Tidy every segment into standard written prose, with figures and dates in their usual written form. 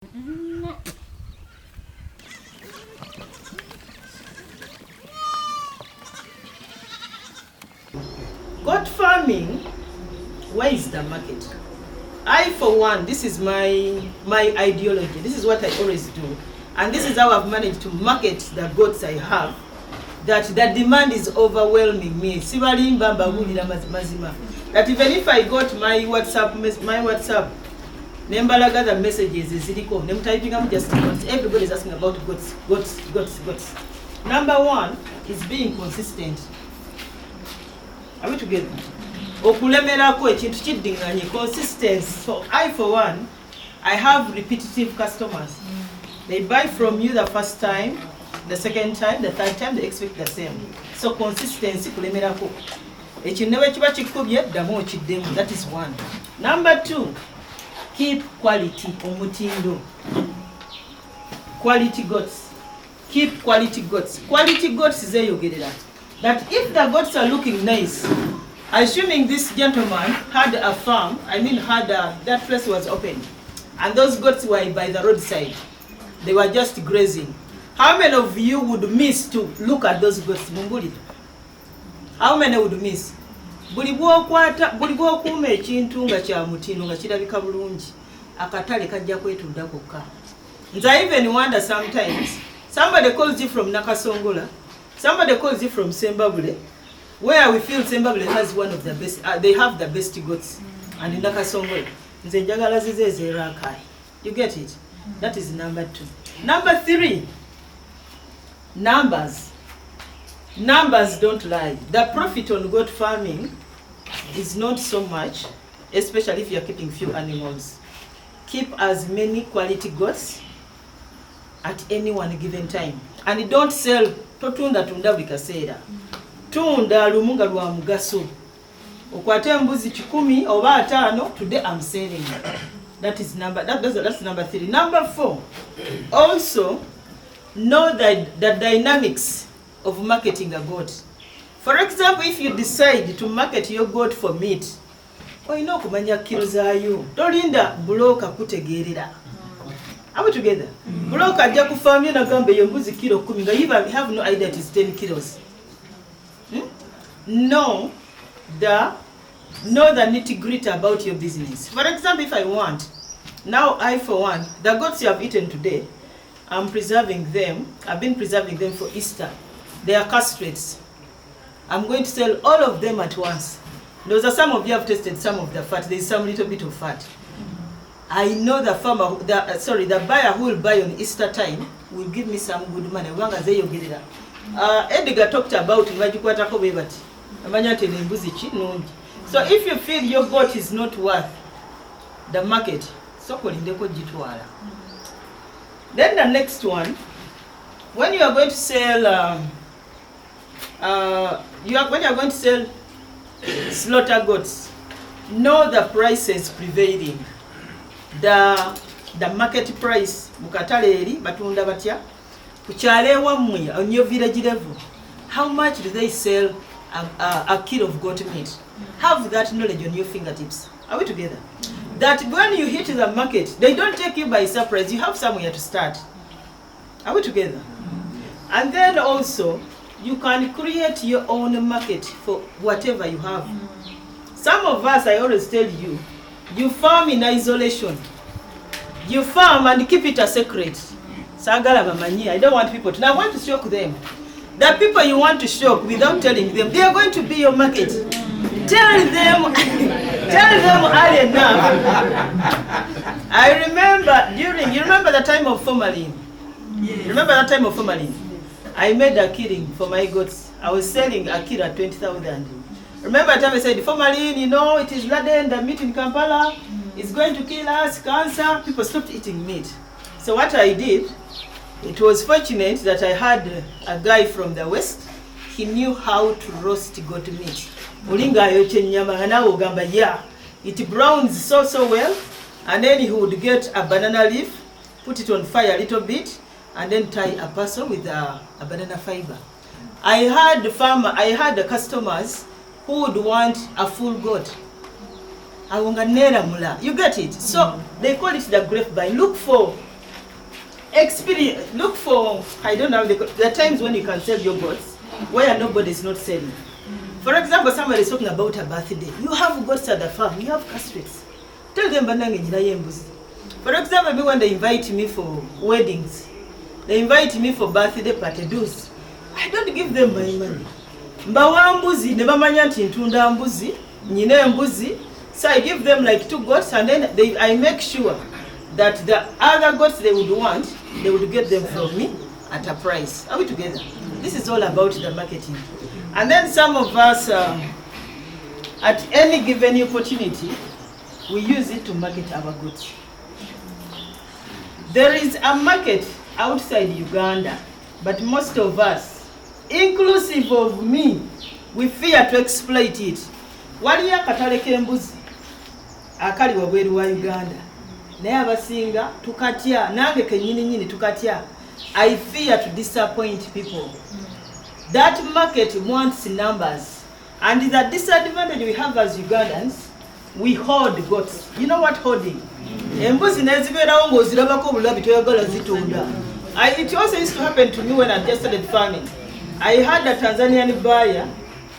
Goat farming, where is the market? I, for one, this is my ideology. This is what I always do. And this is how I've managed to market the goats I have. That the demand is overwhelming me. That even if I got my WhatsApp, nembalaga the messages is I'm typing up just goats. Everybody is asking about goats. Number one is being consistent. Are we together? Okulemerako ekintu kiddinganye consistency. So I, for one, I have repetitive customers. They buy from you the first time, the second time, the third time, they expect the same. So consistency kulemerako. Ekinewe kiba kikubye ddamu okiddemu. That is one. Number two, keep quality omutindo. Quality goats. Keep quality goats. Quality goats is eyogerera. That if the goats are looking nice, assuming this gentleman had a farm, that place was open, and those goats were by the roadside, they were just grazing. How many of you would miss to look at those goats? How many would miss? Buli bw'okuuma ekintu nga kya mutindo nga kirabika bulungi, akatale kajja kwetunda kokka. I even wonder sometimes, somebody calls you from Nakasongola, somebody calls you from Sembabule, where we feel Sembabule has one of the best, they have the best goats, and in Nakasongola, nze njagala zize ez'erakai. You get it? That is number two. Number three, numbers. Numbers don't lie. The profit on goat farming is not so much, especially if you are keeping few animals. Keep as many quality goats at any one given time. And don't sell totunda buli kaseera. Tunda lumunga lwa mugaso. Okwate mbuzi 10 oba 5, today I'm selling. That's number three. Number four, also know the dynamics of marketing a goat. For example, if you decide to market your goat for meat, oyina okumanya kilo zaayo. Tolinda buloka kutegeerera. Are we together? Buloka ajja ku farm yo nagamba eyo mbuzi kilo 10 nga you have no idea it is 10 kilos. Know the nitty-gritty about your business. For example, if I want, now I, for one, the goats you have eaten today, I'm preserving them. I've been preserving them for Easter. They are castrates. I'm going to sell all of them at once. Those are some of you have tasted some of the fat. There is some little bit of fat. I know the farmer, the buyer who will buy on Easter time will give me some good money. Edgar talked about so if you feel your goat is not worth the market, so then the next one, when you are going to sell slaughter goats, know the prices prevailing. The market price mukatale eri batunda batya kukyale wamwe on your village level, how much do they sell a kilo of goat meat? Have that knowledge on your fingertips. Are we together? That when you hit the market, they don't take you by surprise. You have somewhere to start. Are we together? And then also, you can create your own market for whatever you have. Some of us, I always tell you, you farm in isolation. You farm and keep it a secret. I don't want people to know. I want to shock them. The people you want to shock without telling them, they are going to be your market. Tell them early enough. I remember you remember the time of formalin? Yes. Remember that time of formalin? I made a killing for my goats. I was selling a kilo at 20,000. Remember the time I said, formalin, it is laden, the meat in Kampala is going to kill us, cancer. People stopped eating meat. So what I did, it was fortunate that I had a guy from the West. He knew how to roast goat meat. It browns so well, and then he would get a banana leaf, put it on fire a little bit, and then tie a parcel with a banana fiber. I had the customers who would want a full goat. You get it? So they call it the grapevine. Look for experience. Look for, I don't know, there are times when you can sell your goats where nobody is not selling. For example, somebody is talking about a birthday. You have goats at the farm, you have castrates. Tell them, for example, when they invite me for weddings, they invite me for birthday party dues. I don't give them my money. Mbawa mbuzi, nebamanya nti ntunda mbuzi, nyine mbuzi. So I give them like 2 goats, and then I make sure that the other goats they would want, they would get them from me at a price. Are we together? This is all about the marketing. And then some of us, at any given opportunity, we use it to market our goods. There is a market outside Uganda, but most of us, inclusive of me, we fear to exploit it. Waliyo akatale k'embuzi akali wabweru wa Uganda. Naye abasinga tukatya, nange kenyini tukatya. I fear to disappoint people. That market wants numbers. And the disadvantage we have as Ugandans, we hoard goats. You know what hoarding? Embuzi nezibeerawo ng'ozirabako obulabi toyagala zitunda. It also used to happen to me when I just started farming. I had a Tanzanian buyer.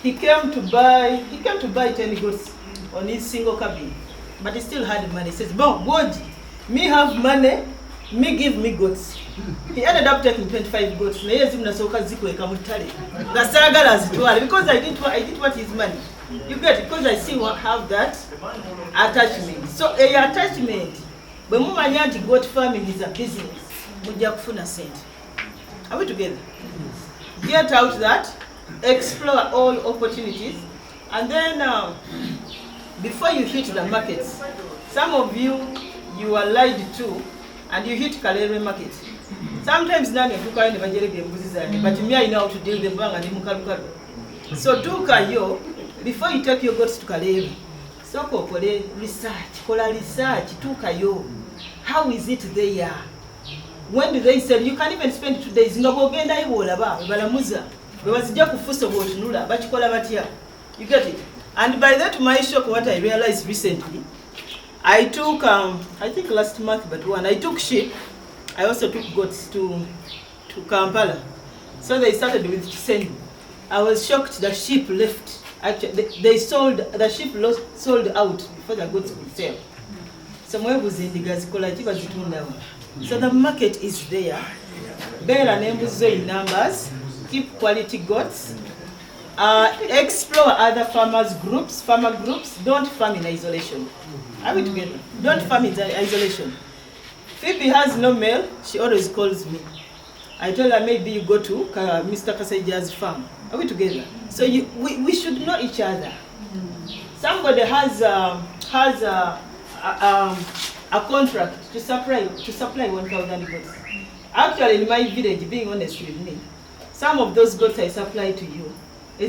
He came to buy 10 goats on his single cabin, but he still had money. He says, "Bon, Bwogi, me have money, me give me goats." He ended up taking 25 goats. Because I did what his money. You get it? Because I see have that attachment. So a attachment, when mumanya goat farming is a business, mujja kufuna sente. Are we together? Get out that, explore all opportunities, and then before you hit the markets, some of you are lied to, and you hit Kalere market. Sometimes nange tukayo ne bajerege embuzi zange, but me I know how to deal them banga ndi mukalukalu. So tukayo, before you take your goats to Kalere, soko okole research, kola research, tukayo. How is it there? When do they sell? You can even spend 2 days. Nga bogenda ibola ba balamuza. Bewazija kufuso botunula bakikola batya. You get it? And by that my shock, what I realized recently, I took I think last month, but one I took sheep. I also took goats to Kampala. So they started with sending. I was shocked the sheep left. Actually, they sold, the sheep sold out before the goats could sell. Somewhere was in the Gazikola. So the market is there. Bear and embuzo in numbers. Keep quality goats. Explore other farmer groups. Don't farm in isolation. Are we together? Don't farm in isolation. Phoebe has no mail. She always calls me. I tell her maybe you go to Mr. Kasaija's farm. Are we together? So we should know each other. Somebody has a contract to supply 1,000 goats. Actually, in my village, being honest with me, some of those goats I supply to you, I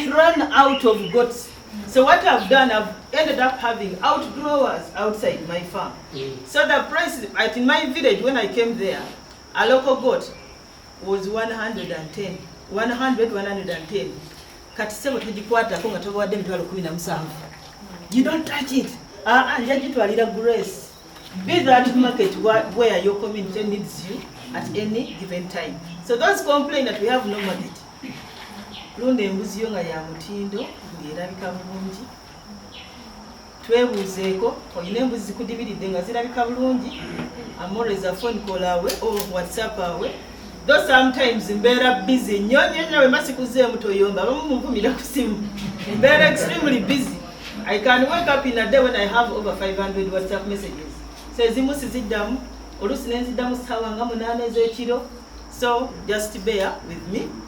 ran out of goats. So what I've done, I've ended up having outgrowers outside my farm. So the price in my village, when I came there, a local goat was 110. 110. You don't touch it. Grace. Be that market where your community needs you at any given time. So those complain that we have no market. Lunde embuzi yo nga ya mutindo ng'erabika bulungi. Twebuuzeeko, olina embuzi zikudibiridde nga zirabika bulungi. I'm always a phone call away or WhatsApp away. Though sometimes mbeera busy nnyo we masikuzeemu toyomba abamu munvumira ku simu. Mbeera extremely busy. I can wake up in a day when I have over 500 WhatsApp messages. So ezimu siziddamu, oluusi ne nziddamu ssaawa nga 8 ez'ekiro. So just bear with me.